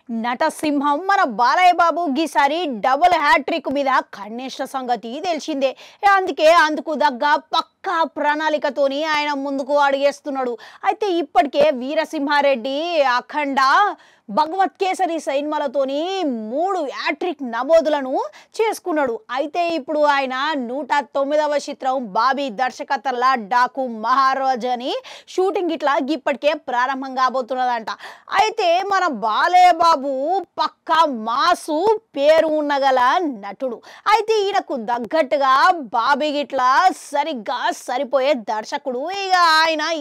నటసింహం మన Balayya Babu గీసారి double hat trick మీద కన్నేసిన సంగతి తెలిసిందే. అందుకే అందుకు దగ్గ పక్కా ప్రణాళికతోని ఆయన ముందుకు అడుగేస్తున్నాడు. అయితే ఇప్పటికే వీరసింహారెడ్డి, అఖండ, భగవత్ కేసరి సినిమాలతోని 3 హ్యాట్రిక్ నమోదులను చేసుకున్నాడు. అయితే ఇప్పుడు ఆయన 109వ చిత్రం బాబీ దర్శకత్వంలో డాకు మహారాజ్ అని షూటింగ్ ఇట్లా ఇప్పటికే ప్రారంభం కాబోతున్నదంట. అయితే మన బాలయ్య బాబు పక్కా మాసు పేరు ఉన్నగల నటుడు. అయితే ఈయనకు తగ్గట్టుగా బాబీ గిట్లా సరిగ్గా సరిపోయే దర్శకుడు. ఇక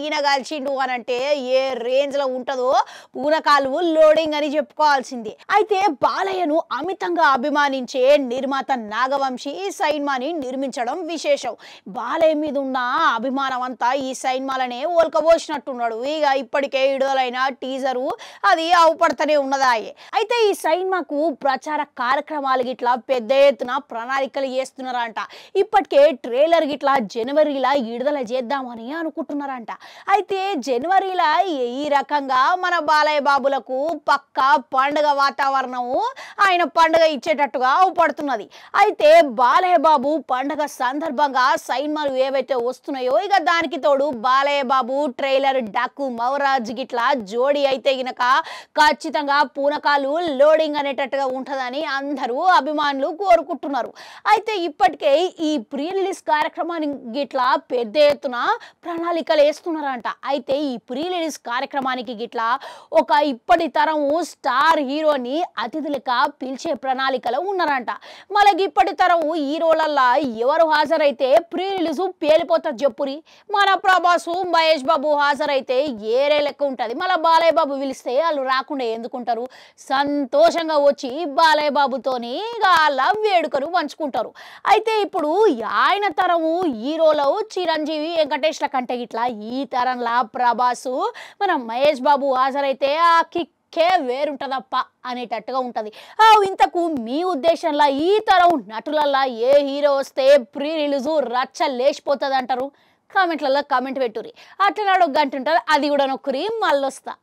ఈయన కలిసిండు అని అంటే ఏ రేంజ్ లో ఉంటుందో పూనకాలు లోడింగ్ అని చెప్పుకోవాల్సిందే. అయితే బాలయ్యను అమితంగా అభిమానించే నిర్మాత నాగవంశి ఈ సినిమాని నిర్మించడం విశేషం. బాలయ్య మీద ఉన్న అభిమానం అంతా ఈ సినిమాలనే ఓల్కబోసినట్టున్నాడు. ఇక ఇప్పటికే విడుదలైన టీజరు అది అవుపడుతూనే ఉన్నదాయే. అయితే ఈ సినిమాకు ప్రచార కార్యక్రమాలు గిట్లా పెద్ద ఎత్తున ప్రణాళికలు చేస్తున్నారంట. ఇప్పటికే ట్రైలర్ గిట్లా జనవరిలో విడుదల చేద్దామని అనుకుంటున్నారంట. అయితే జనవరిలో ఈ రకంగా మన బాలయ్య బాబులకు పక్కా పండుగ వాతావరణము ఆయన పండుగ ఇచ్చేటట్టుగా అవుపడుతున్నది. అయితే బాలయ్య బాబు పండుగ సందర్భంగా సినిమాలు ఏవైతే వస్తున్నాయో ఇక దానికి తోడు బాలయ్య బాబు ట్రైలర్ డాకు మహారాజ్ గిట్లా జోడి అయితే గినక ఖచ్చితంగా పూనకాలు లోడింగ్ అనేటట్టుగా ఉంటుందని అందరూ అభిమానులు కోరుకుంటున్నారు. అయితే ఇప్పటికే ఈ ప్రీ రిలీజ్ కార్యక్రమానికి గిట్లా పెద్ద ఎత్తున ప్రణాళికలు వేస్తున్నారంట. అయితే ఈ ప్రీ రిలీజ్ కార్యక్రమానికి గిట్లా ఒక ఇప్పటి తరం స్టార్ హీరోని అతిథులుగా పిలిచే ప్రణాళికలో ఉన్నారంట. మళ్ళీ ఇప్పటి తరం హీరోలల్లా ఎవరు హాజరైతే ప్రీ రిలీజ్ పేలిపోతారు చెప్పురి. మన ప్రభాసు, మహేష్ బాబు హాజరైతే ఏరే లెక్క ఉంటుంది. మళ్ళీ బాలయ్య బాబు పిలిస్తే వాళ్ళు రాకుండా ఎందుకుంటారు? సంతోషంగా వచ్చి బాలయ్య బాబుతోని వాళ్ళ వేడుకను పంచుకుంటారు. అయితే ఇప్పుడు ఆయన తరము హీరోలో చిరంజీవి, వెంకటేష్ల కంటే ఇట్లా ఈ తరంలా ప్రభాసు, మన మహేష్ బాబు హాజరైతే ఆ కిక్కే వేరుంటదప్ప అనేటట్టుగా ఉంటుంది. ఇంతకు మీ ఉద్దేశంలో ఈ తరం నటులల్లా ఏ హీరో వస్తే ప్రీ రిలీజు రచ్చ లేచిపోతుంది అంటారు? కామెంట్లలో కామెంట్ పెట్టుర్రి. అట్లా నాడు గంట ఉంటుంది, అది కూడా నొక్కురి మళ్ళొస్తా.